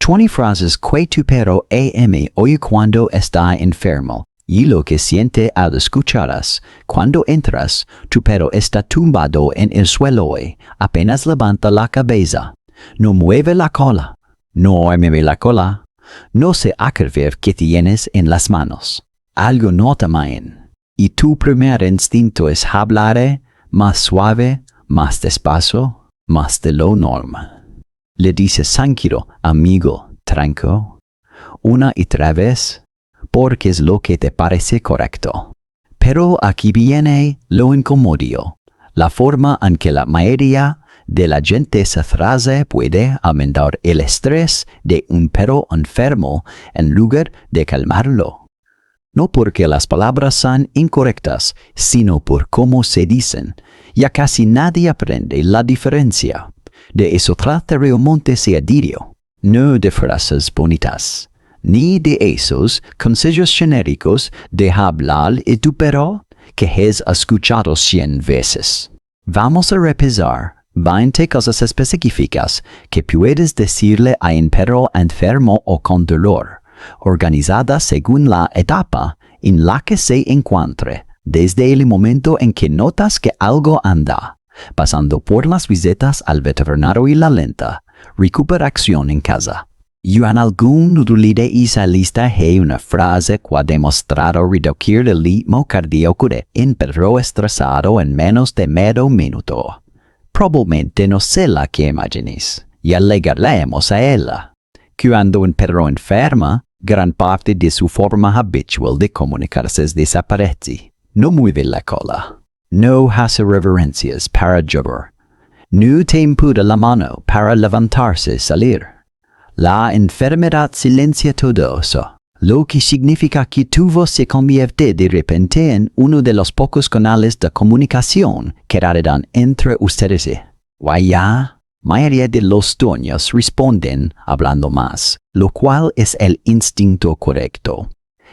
20 frases que tu perro oye cuando está enfermo y lo que siente al escucharlas. Cuando entras, tu perro está tumbado en el suelo y apenas levanta la cabeza. No mueve la cola. No mueve la cola. No se acuerda que tienes en las manos. Algo nota mal. Y tu primer instinto es hablar más suave, más despacio, más de lo normal. Le dices tranquilo, amigo, tranquilo, una y otra vez, porque es lo que te parece correcto. Pero aquí viene lo incómodo, la forma en que la mayoría de la gente esa frase puede aumentar el estrés de un perro enfermo en lugar de calmarlo. No porque las palabras sean incorrectas, sino por cómo se dicen. Ya casi nadie aprende la diferencia. De eso trata realmente ese diario, no de frases bonitas, ni de esos consejos genéricos de hablar y tu perro que has escuchado 100 veces. Vamos a repasar 20 cosas específicas que puedes decirle a un perro enfermo o con dolor, organizadas según la etapa en la que se encuentre, desde el momento en que notas que algo anda, pasando por las visitas al veterinario y la lenta recuperación en casa. Y en algún dolorido esa lista hay una frase que ha demostrado reducir el ritmo cardíaco de un perro estresado en menos de medio minuto. Probablemente no sé la que imagines, y llegaremos a ella. Cuando un perro enferma, gran parte de su forma habitual de comunicarse desaparece. No mueve la cola. No hace reverencias para llorar. No te empuja la mano para levantarse y salir. La enfermedad silencia todo eso, lo que significa que tu voz se convierte de repente en uno de los pocos canales de comunicación que quedarán entre ustedes. Vaya, mayoría de los dueños responden hablando más, lo cual es el instinto correcto.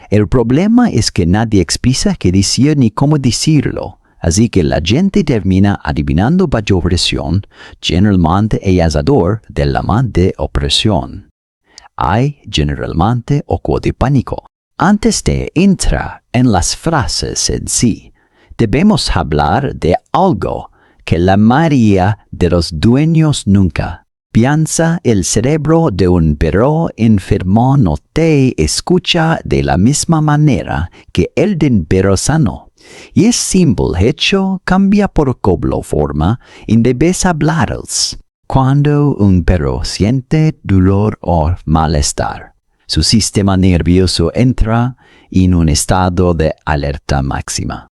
El problema es que nadie expresa qué decir ni cómo decirlo, así que la gente termina adivinando bajo presión, generalmente elazador de la de opresión. Hay generalmente ojo de pánico. Antes de entrar en las frases en sí, debemos hablar de algo que la mayoría de los dueños nunca piensa. El cerebro de un perro enfermo no te escucha de la misma manera que el de un perro sano. Y es simple hecho cambia por cómo forma en debes hablarles. Cuando un perro siente dolor o malestar, su sistema nervioso entra en un estado de alerta máxima.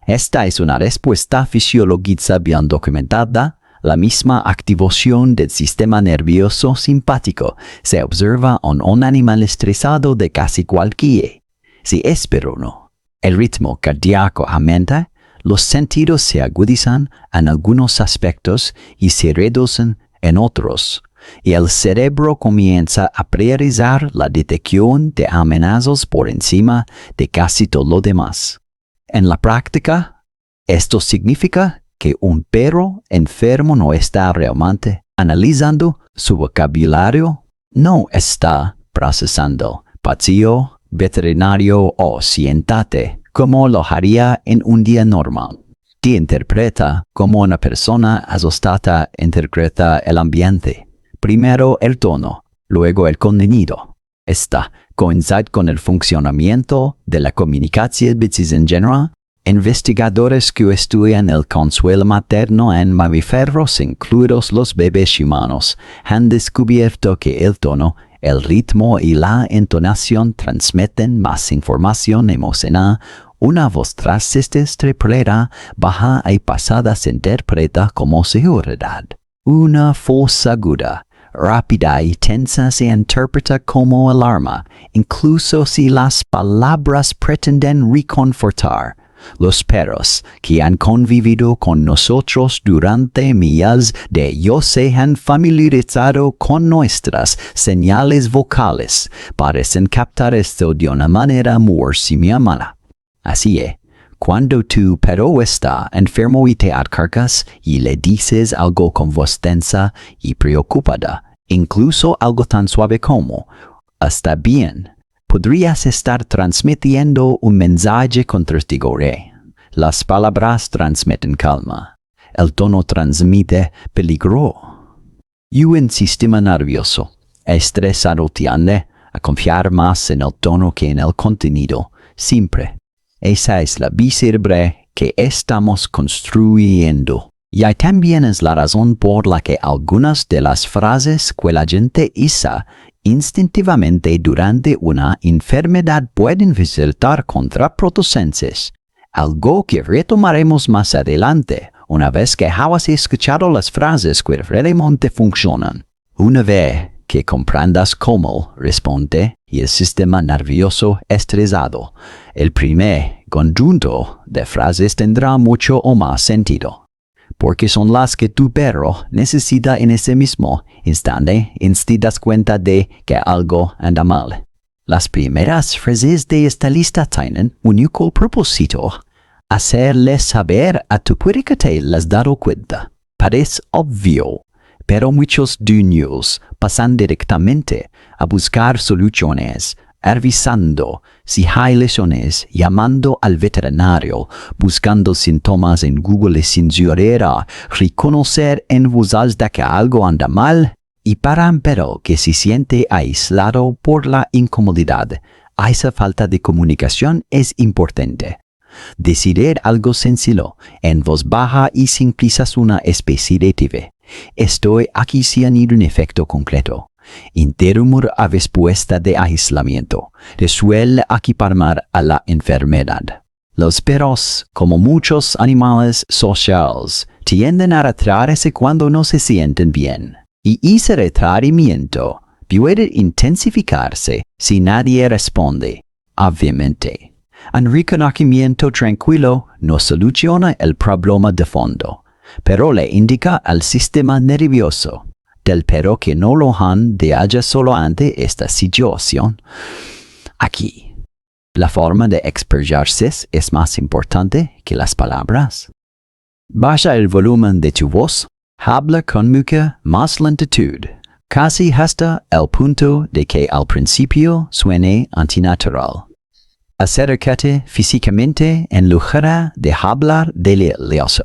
Esta es una respuesta fisiológica bien documentada. La misma activación del sistema nervioso simpático se observa en un animal estresado de casi cualquier. Si es perruno, el ritmo cardíaco aumenta, los sentidos se agudizan en algunos aspectos y se reducen en otros, y el cerebro comienza a priorizar la detección de amenazas por encima de casi todo lo demás. En la práctica, esto significa que un perro enfermo no está realmente analizando su vocabulario, no está procesando vacío, veterinario o siéntate, como lo haría en un día normal. Te interpreta como una persona asustada interpreta el ambiente. Primero el tono, luego el contenido. Esta coincide con el funcionamiento de la comunicación en general. Investigadores que estudian el consuelo materno en mamíferos, incluidos los bebés humanos, han descubierto que el tono, el ritmo y la entonación transmiten más información emocional. Una voz tras triplera, baja y pasada se interpreta como seguridad. Una voz aguda, rápida y tensa se interpreta como alarma, incluso si las palabras pretenden reconfortar. Los perros que han convivido con nosotros durante millas de años se han familiarizado con nuestras señales vocales. Parecen captar esto de una manera muy similar. Así es, cuando tu perro está enfermo y te acercas y le dices algo con voz tensa y preocupada, Incluso algo tan suave como «está bien» podrías estar transmitiendo un mensaje contradictorio. Las palabras transmiten calma. El tono transmite peligro. Y un sistema nervioso, estresado tiende a confiar más en el tono que en el contenido, siempre. Esa es la bicerebral que estamos construyendo. Y también es la razón por la que algunas de las frases que la gente usa instintivamente durante una enfermedad pueden resultar contraproducentes, algo que retomaremos más adelante, una vez que hayas escuchado las frases que realmente funcionan. Una vez que comprendas cómo responde y el sistema nervioso estresado, el primer conjunto de frases tendrá mucho o más sentido, porque son las que tu perro necesita en ese mismo instante y te das cuenta de que algo anda mal. Las primeras frases de esta lista tienen un único propósito: hacerle saber a tu perro que te has dado cuenta. Parece obvio, pero muchos dueños pasan directamente a buscar soluciones, revisando si hay lesiones, llamando al veterinario, buscando síntomas en Google sin llegar a reconocer en voz alta que algo anda mal, y para un perro que se siente aislado por la incomodidad, esa falta de comunicación es importante. Decidir algo sencillo, en voz baja y sin prisas, una especie de TV. Estoy aquí sin un efecto concreto. Interrumir a respuesta de aislamiento, resuelve equiparar a la enfermedad. Los perros, como muchos animales sociales, tienden a retraerse cuando no se sienten bien. Y ese retraimiento puede intensificarse si nadie responde, obviamente. Un reconocimiento tranquilo no soluciona el problema de fondo, pero le indica al sistema nervioso del perro que no lo han de hallar solo ante esta situación. Aquí, la forma de expresarse es más importante que las palabras. Baja el volumen de tu voz, habla con mucha más lentitud, casi hasta el punto de que al principio suene antinatural. Acércate físicamente en lugar de hablar delicioso.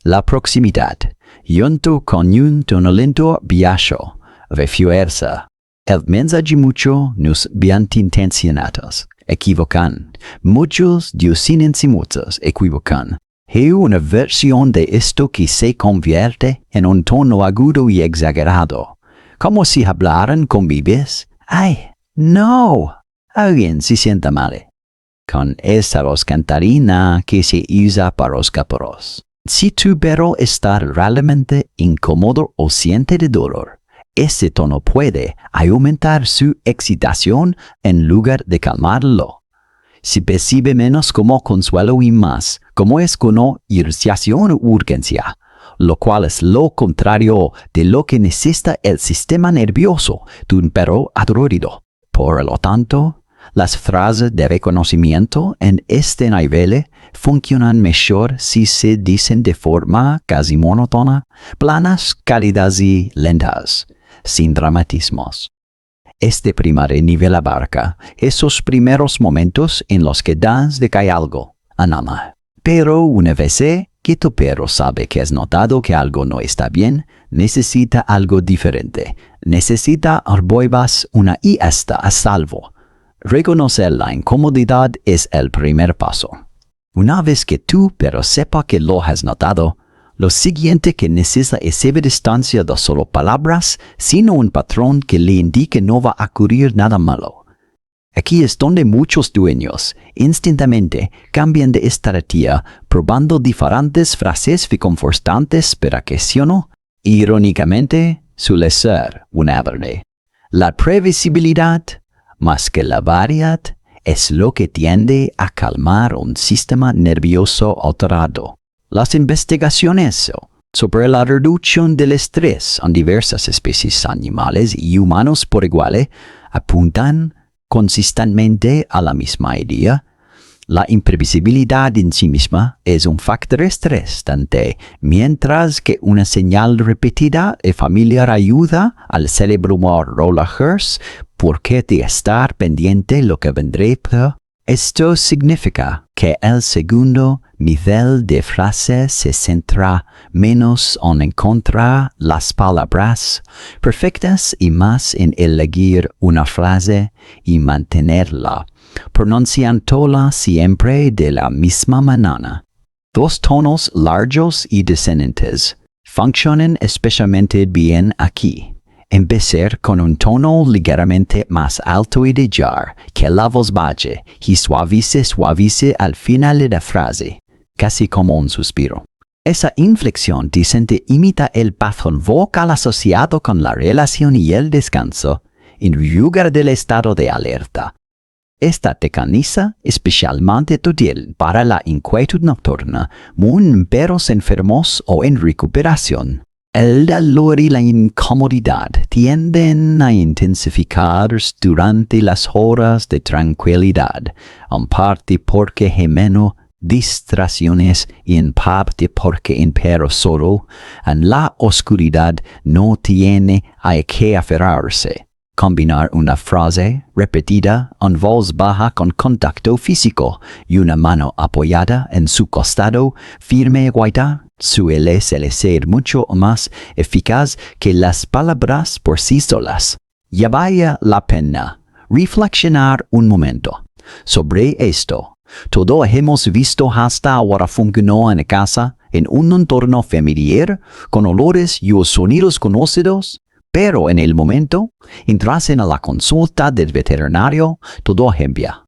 La proximidad, junto con un tono lento bajo, refuerza el mensaje. Muchos nos bien intencionados equivocan. Muchos muchos equivocan. Hay una versión de esto que se convierte en un tono agudo y exagerado, como si hablaran con bebés. ¡Ay, no! Alguien se sienta mal. Con esa voz cantarina que se usa para los perros. Si tu perro está realmente incómodo o siente de dolor, ese tono puede aumentar su excitación en lugar de calmarlo. Si percibe menos como consuelo y más como es como irritación u urgencia, lo cual es lo contrario de lo que necesita el sistema nervioso de un perro dolorido. Por lo tanto, las frases de reconocimiento en este nivel funcionan mejor si se dicen de forma casi monótona, planas, cálidas y lentas, sin dramatismos. Este primer nivel abarca esos primeros momentos en los que das de que hay algo anama. Pero una vez que tu perro sabe que has notado que algo no está bien, necesita algo diferente. Necesita vuelvas una y está a salvo. Reconocer la incomodidad es el primer paso. Una vez que tu perro sepa que lo has notado, lo siguiente que necesita es distancia de solo palabras, sino un patrón que le indique no va a ocurrir nada malo. Aquí es donde muchos dueños instintivamente cambian de estrategia, probando diferentes frases reconfortantes para que sí o no, irónicamente, suele ser una verdad. La previsibilidad, más que la variedad, es lo que tiende a calmar un sistema nervioso alterado. Las investigaciones sobre la reducción del estrés en diversas especies animales y humanos por igual apuntan consistentemente a la misma idea. La imprevisibilidad en sí misma es un factor estresante, mientras que una señal repetida y familiar ayuda al cerebro a relajarse porque de estar pendiente lo que vendrá. Esto significa que el segundo nivel de frase se centra menos en encontrar las palabras perfectas y más en elegir una frase y mantenerla, pronunciándola siempre de la misma manera. Dos tonos largos y descendentes funcionan especialmente bien aquí. Empezar con un tono ligeramente más alto y dejar que la voz baje y suavice al final de la frase, casi como un suspiro. Esa inflexión decente imita el patrón vocal asociado con la relación y el descanso, en lugar del estado de alerta. Esta técnica especialmente útil para la inquietud nocturna, muy en perros enfermos o en recuperación. El dolor y la incomodidad tienden a intensificarse durante las horas de tranquilidad, en parte porque hay menos distracciones y en parte porque en Perro solo, en la oscuridad no tiene a qué aferrarse. Combinar una frase repetida en voz baja con contacto físico y una mano apoyada en su costado firme guaita suele ser mucho más eficaz que las palabras por sí solas. Ya vale la pena reflexionar un momento sobre esto. Todo hemos visto hasta ahora funcionó en casa, en un entorno familiar, con olores y sonidos conocidos. Pero en el momento, entras en la consulta del veterinario, todo cambia.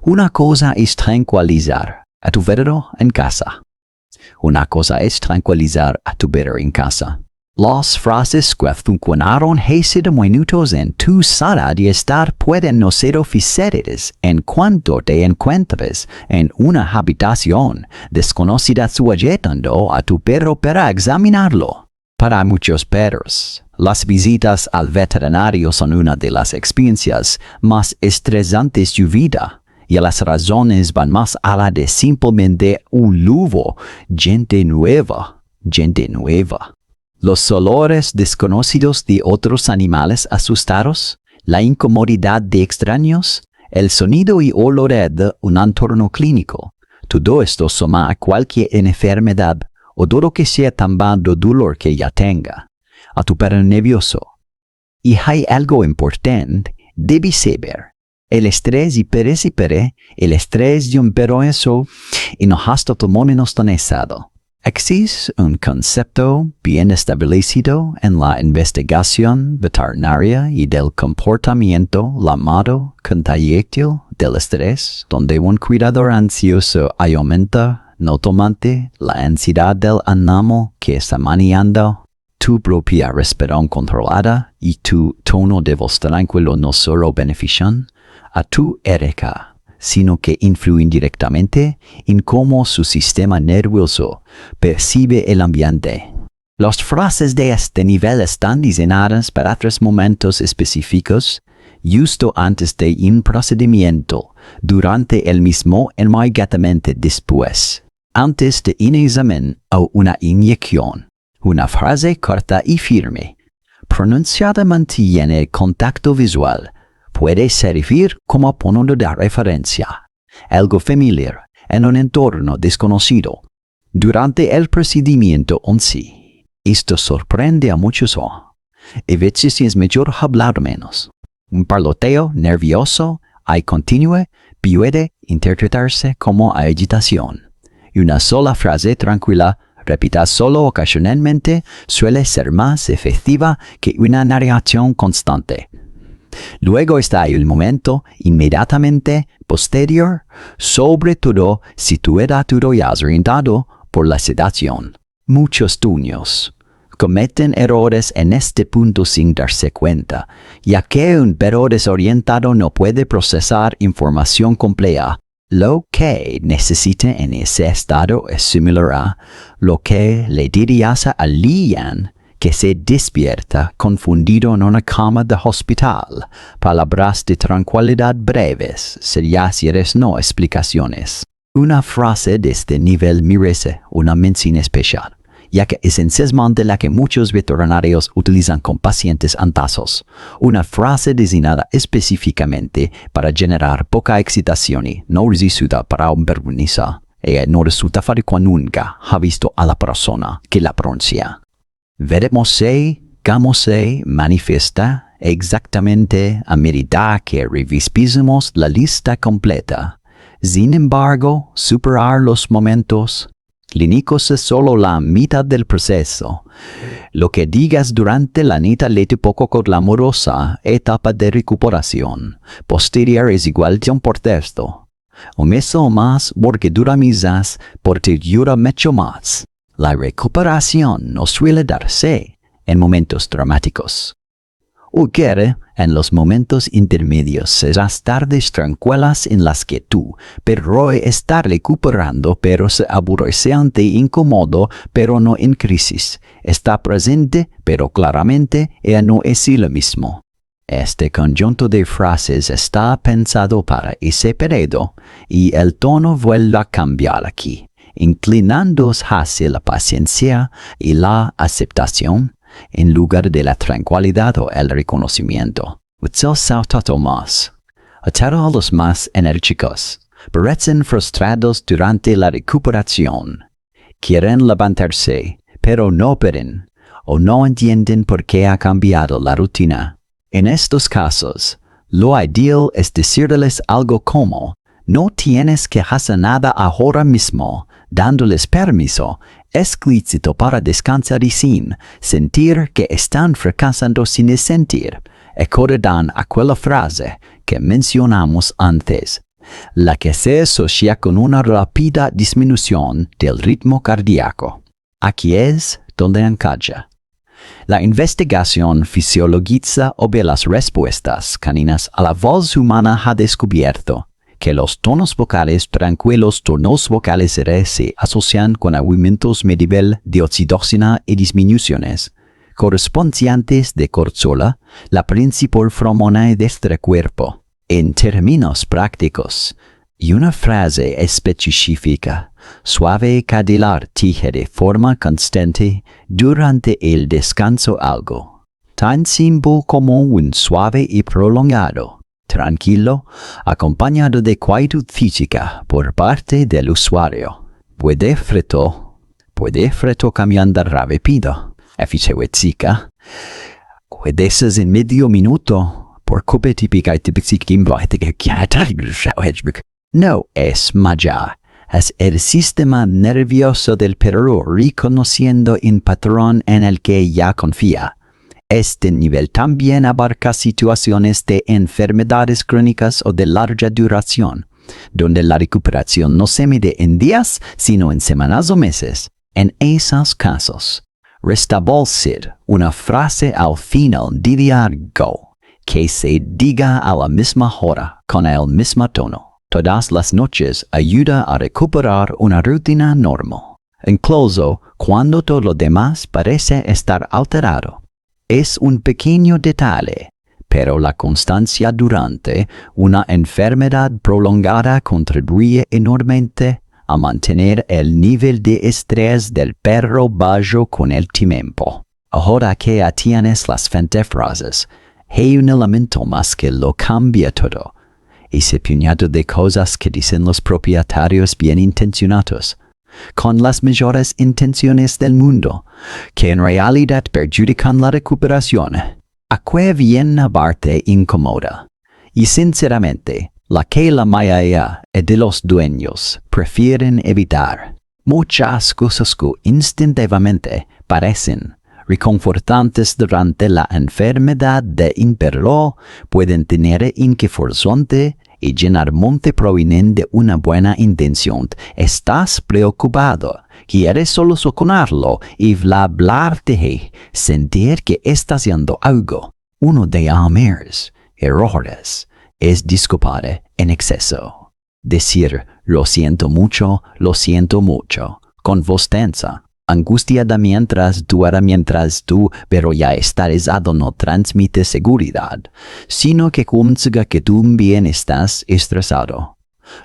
Una cosa es tranquilizar a tu perro en casa. Una cosa es tranquilizar a tu perro en casa. Las frases que funcionaron hace minutos en tu sala de estar pueden no ser oficiales en cuanto te encuentres en una habitación desconocida sujetando a tu perro para examinarlo. Para muchos perros, las visitas al veterinario son una de las experiencias más estresantes de su vida, y las razones van más allá de simplemente un nuevo, gente nueva. Los olores desconocidos de otros animales asustados, la incomodidad de extraños, el sonido y olor de un entorno clínico, todo esto suma a cualquier enfermedad o todo que sea también de dolor que ya tenga, a tu perro nervioso. Y hay algo importante, debes saber, el estrés y el estrés de un perro eso, y no hasta tu mono estado. Existe un concepto bien establecido en la investigación veterinaria y del comportamiento llamado contagiación del estrés, donde un cuidador ansioso aumenta notablemente la ansiedad del animal que está manejando. Tu propia respiración controlada y tu tono de voz tranquilo no solo benefician a tu ética, sino que influyen directamente en cómo su sistema nervioso percibe el ambiente. Las frases de este nivel están diseñadas para 3 momentos específicos, justo antes de un procedimiento, durante el mismo e inmediatamente después. Antes de un examen o una inyección, una frase corta y firme, pronunciada mantiene el contacto visual, puede servir como punto de referencia, algo familiar en un entorno desconocido. Durante el procedimiento en sí, esto sorprende a muchos. A veces es mejor hablar menos. Un parloteo nervioso y continuo puede interpretarse como agitación. Y una sola frase tranquila, repetida solo ocasionalmente, suele ser más efectiva que una narración constante. Luego está el momento inmediatamente posterior, sobre todo si tu edad ya es orientado por la sedación. Muchos dueños cometen errores en este punto sin darse cuenta, ya que un perro desorientado no puede procesar información compleja. Lo que necesita en ese estado es similar a lo que le dirías a alguien que se despierta confundido en una cama de hospital, palabras de tranquilidad breves, serias no explicaciones. Una frase de este nivel merece una mención especial, ya que es entusiasmante la que muchos veterinarios utilizan con pacientes antasos. Una frase diseñada específicamente para generar poca excitación y no resulta para un vergüenza. Ella no resulta fácil nunca ha visto a la persona que la pronuncia. Veremos cómo se manifiesta exactamente a medida que revisemos la lista completa. Sin embargo, superar los momentos clínicos es solo la mitad del proceso. Lo que digas durante la netamente poco glamorosa etapa de recuperación posterior es igual de importante. Un mes o más porque dura misas, porque dura mucho más. La recuperación no suele darse en momentos dramáticos. Ocurre en los momentos intermedios, esas tardes tranquilas en las que tú, Perro, está recuperando, pero se aborreciente e incómodo, pero no en crisis. Está presente, pero claramente ella no es lo mismo. Este conjunto de frases está pensado para ese periodo, y el tono vuelve a cambiar aquí, inclinándose hacia la paciencia y la aceptación, en lugar de la tranquilidad o el reconocimiento. Utsil saltato más. Atado a los más enérgicos. Parecen frustrados durante la recuperación. Quieren levantarse, pero no pueden, o no entienden por qué ha cambiado la rutina. En estos casos, lo ideal es decirles algo como, no tienes que hacer nada ahora mismo, dándoles permiso explícito para descansar y sin sentir que están fracasando sin sentir. Acordarán aquella frase que mencionamos antes, la que se asocia con una rápida disminución del ritmo cardíaco. Aquí es donde encaja. La investigación fisiologiza sobre las respuestas caninas a la voz humana ha descubierto que los tonos vocales tranquilos, tonos vocales R se asocian con aumentos de nivel de oxitocina y disminuciones correspondientes de cortisol, la principal hormona de este cuerpo. En términos prácticos, y una frase específica, suave cadelar tije de forma constante durante el descanso algo, tan simple como un suave y prolongado, tranquilo, acompañado de quietud física por parte del usuario. Puede freto cambiando rápido, eficiencia, puede ser en medio minuto, por culpa típica no es magia, es el sistema nervioso del perro reconociendo un patrón en el que ya confía. Este nivel también abarca situaciones de enfermedades crónicas o de larga duración, donde la recuperación no se mide en días, sino en semanas o meses. En esos casos, restablecer una frase al final de algo que se diga a la misma hora con el mismo tono todas las noches ayuda a recuperar una rutina normal, incluso cuando todo lo demás parece estar alterado. Es un pequeño detalle, pero la constancia durante una enfermedad prolongada contribuye enormemente a mantener el nivel de estrés del perro bajo con el tiempo. Ahora que ya tienes las 20 frases, hay un elemento más que lo cambia todo. Ese puñado de cosas que dicen los propietarios bien intencionados, con las mejores intenciones del mundo, que en realidad perjudican la recuperación. Aquella viene parte incomoda. Y sinceramente, la que la mayoría de los dueños prefieren evitar. Muchas cosas que instintivamente parecen reconfortantes durante la enfermedad de un perro pueden tener inconfortante y generalmente provienen de una buena intención. Estás preocupado, quieres solucionarlo y hablarte, sentir que estás haciendo algo. Uno de los errores es disculpar en exceso. Decir lo siento mucho, con voz tensa. Angustiada mientras tú, pero ya estresado no transmite seguridad, sino que consiga que tú también estás estresado.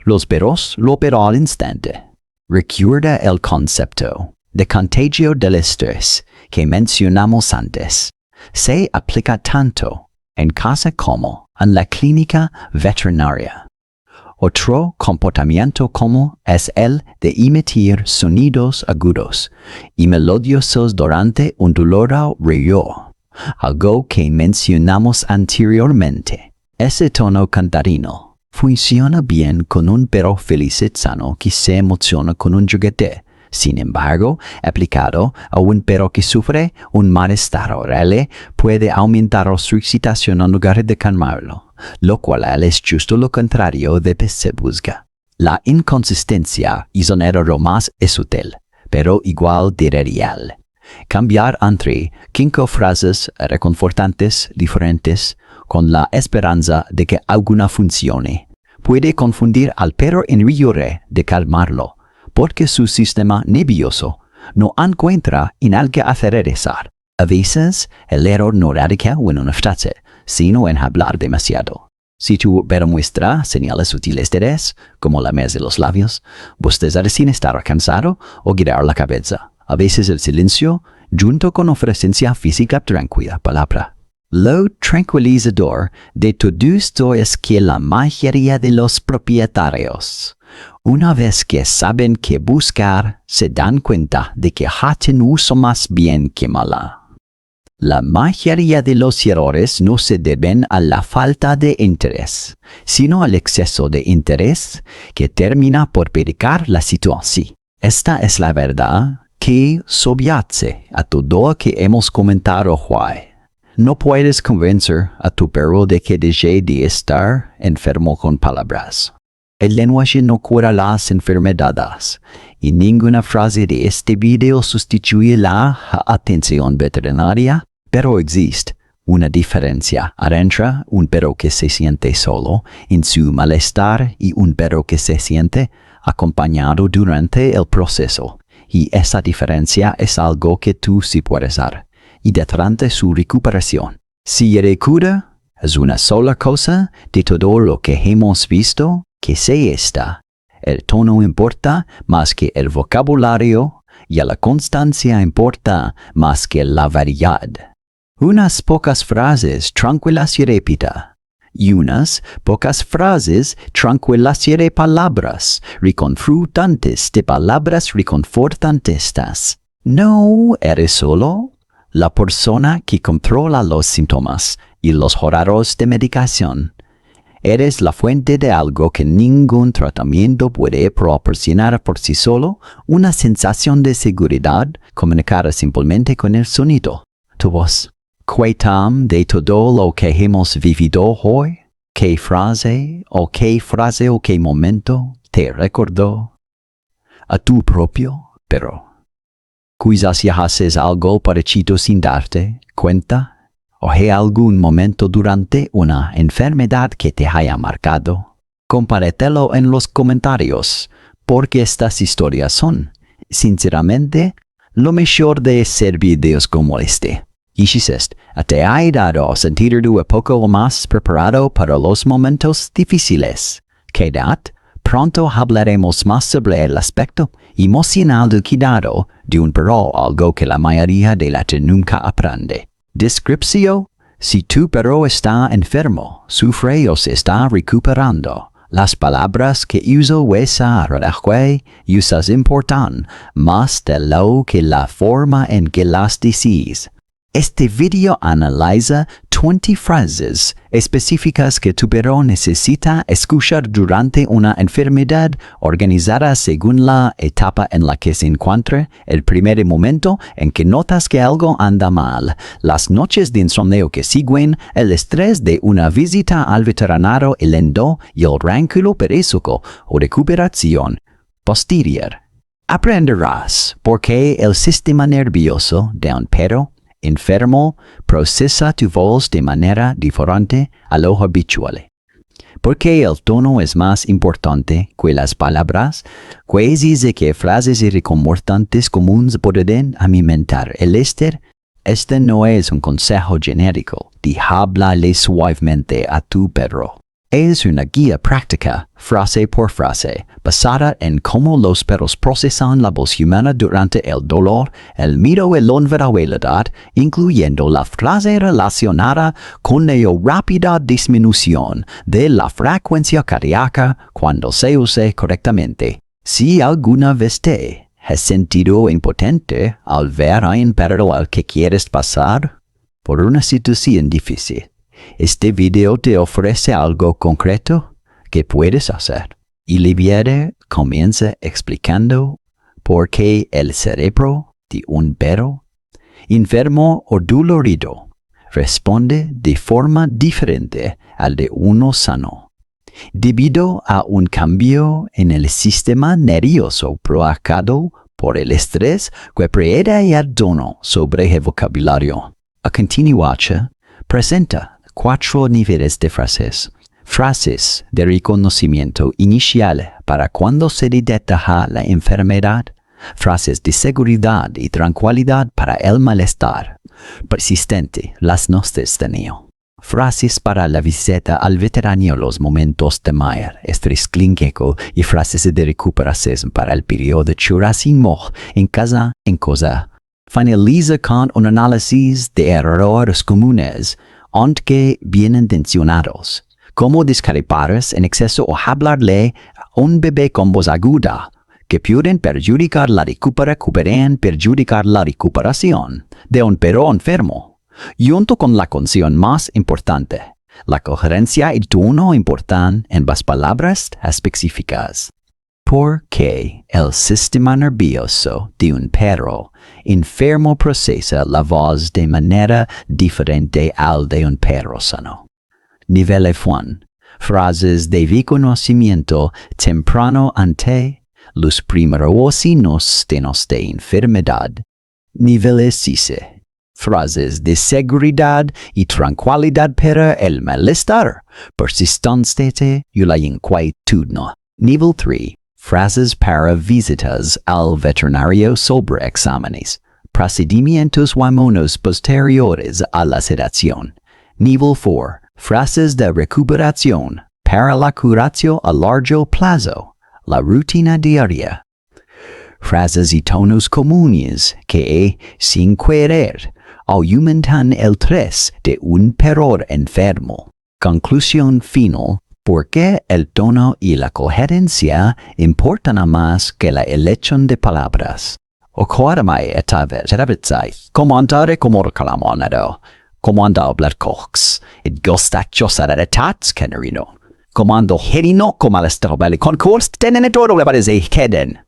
Los perros lo pero al instante. Recuerda el concepto de contagio del estrés que mencionamos antes. Se aplica tanto en casa como en la clínica veterinaria. Otro comportamiento común es el de emitir sonidos agudos y melodiosos durante un doloroso río, algo que mencionamos anteriormente. Ese tono cantarino funciona bien con un perro feliz y sano que se emociona con un juguete. Sin embargo, aplicado a un perro que sufre un malestar oral, puede aumentar su excitación en lugar de calmarlo, lo cual es justo lo contrario de que se busca. La inconsistencia es un error más útil, pero igual de real. Cambiar entre 5 frases reconfortantes diferentes con la esperanza de que alguna funcione puede confundir al perro en lugar de calmarlo, porque su sistema nervioso no encuentra en algo aterrizar. A veces, el error no radica en una frase, sino en hablar demasiado. Si tu perro muestra señales sutiles de estrés, como lamerse los labios, bostezar sin estar cansado o girar la cabeza. A veces el silencio, junto con una presencia física tranquila palabra. Lo tranquilizador de todo esto es que la mayoría de los propietarios, una vez que saben qué buscar, se dan cuenta de que hacen uso más bien que mala. La mayoría de los errores no se deben a la falta de interés, sino al exceso de interés que termina por perjudicar la situación. Esta es la verdad que subyace a todo lo que hemos comentado hoy. No puedes convencer a tu perro de que deje de estar enfermo con palabras. El lenguaje no cura las enfermedades, y ninguna frase de este vídeo sustituye la atención veterinaria, pero existe una diferencia entre un perro que se siente solo en su malestar y un perro que se siente acompañado durante el proceso, y esa diferencia es algo que tú sí puedes hacer. Y durante su recuperación. Si recuerda, es una sola cosa de todo lo que hemos visto, que se está. El tono importa más que el vocabulario y la constancia importa más que la variedad. Unas pocas frases tranquilas y repita. Y unas pocas frases tranquilas y de palabras reconfortantes de palabras reconfortantes. No eres solo la persona que controla los síntomas y los horarios de medicación. Eres la fuente de algo que ningún tratamiento puede proporcionar por sí solo, una sensación de seguridad comunicada simplemente con el sonido, tu voz. Cuéntame de todo lo que hemos vivido hoy, qué frase o qué momento te recordó a tu propio perro. Quizás ya haces algo parecido sin darte cuenta, o hay algún momento durante una enfermedad que te haya marcado. Compártelo en los comentarios, porque estas historias son, sinceramente, lo mejor de hacer videos como este. Y si te ha ayudado a sentirte un poco más preparado para los momentos difíciles. Quédate. Pronto hablaremos más sobre el aspecto emocional del cuidado de un perro, algo que la mayoría de la gente nunca aprende. Descripción: si tu perro está enfermo, sufre o se está recuperando, las palabras que uso usas importan más de lo que la forma en que las decís. Este video analiza 20 frases específicas que tu perro necesita escuchar durante una enfermedad organizada según la etapa en la que se encuentra, el primer momento en que notas que algo anda mal, las noches de insomnio que siguen, el estrés de una visita al veterinario, el endo y el ránculo perezoso o recuperación posterior. Aprenderás por qué el sistema nervioso de un perro enfermo procesa tu voz de manera diferente a lo habitual. ¿Por qué el tono es más importante que las palabras? Pues dice que frases y reconfortantes comunes pueden alimentar el estrés. Este no es un consejo genérico de háblale suavemente a tu perro. Es una guía práctica, frase por frase, basada en cómo los perros procesan la voz humana durante el dolor, el miedo y la vulnerabilidad, incluyendo la frase relacionada con la rápida disminución de la frecuencia cardíaca cuando se use correctamente. Si alguna vez te has sentido impotente al ver a un perro al que quieres pasar por una situación difícil, este video te ofrece algo concreto que puedes hacer. Y el vídeo comienza explicando por qué el cerebro de un perro enfermo o dolorido responde de forma diferente al de uno sano, debido a un cambio en el sistema nervioso provocado por el estrés que prioriza el tono sobre el vocabulario. A continuación, presenta 4 niveles de frases. Frases de reconocimiento inicial para cuando se detecta la enfermedad. Frases de seguridad y tranquilidad para el malestar. Persistente, las noches de niño. Frases para la visita al veterano, los momentos de mayor, estrés clínico y frases de recuperación para el periodo de churrasismo en casa, en cosa. Finaliza con un análisis de errores comunes, aunque bien intencionados, como discrepares en exceso o hablarle a un bebé con voz aguda, que pueden perjudicar la recuperación de un perro enfermo, junto con la condición más importante, la coherencia y tono importan en las palabras específicas. Porque el sistema nervioso de un perro enfermo procesa la voz de manera diferente al de un perro sano. Niveles 1. Frases de reconocimiento temprano ante los primeros signos de enfermedad. Niveles 6. Frases de seguridad y tranquilidad para el malestar persistente y la inquietud. Nivel 3. Frases para visitas al veterinario sobre exámenes, procedimientos y monos posteriores a la sedación. Nivel 4. Frases de recuperación para la curación a largo plazo, la rutina diaria. Frases y tonos comunes que, sin querer, aumentan el estrés de un perro enfermo. Conclusión final. Porque el tono y la coherencia importan más que la elección de palabras. Ocuárame esta vez, como andare como reclamonado, como anda hablar cox, it gostachos a tats canarino, como ando herino como al estrobeli, con course tenen todo le parece queden.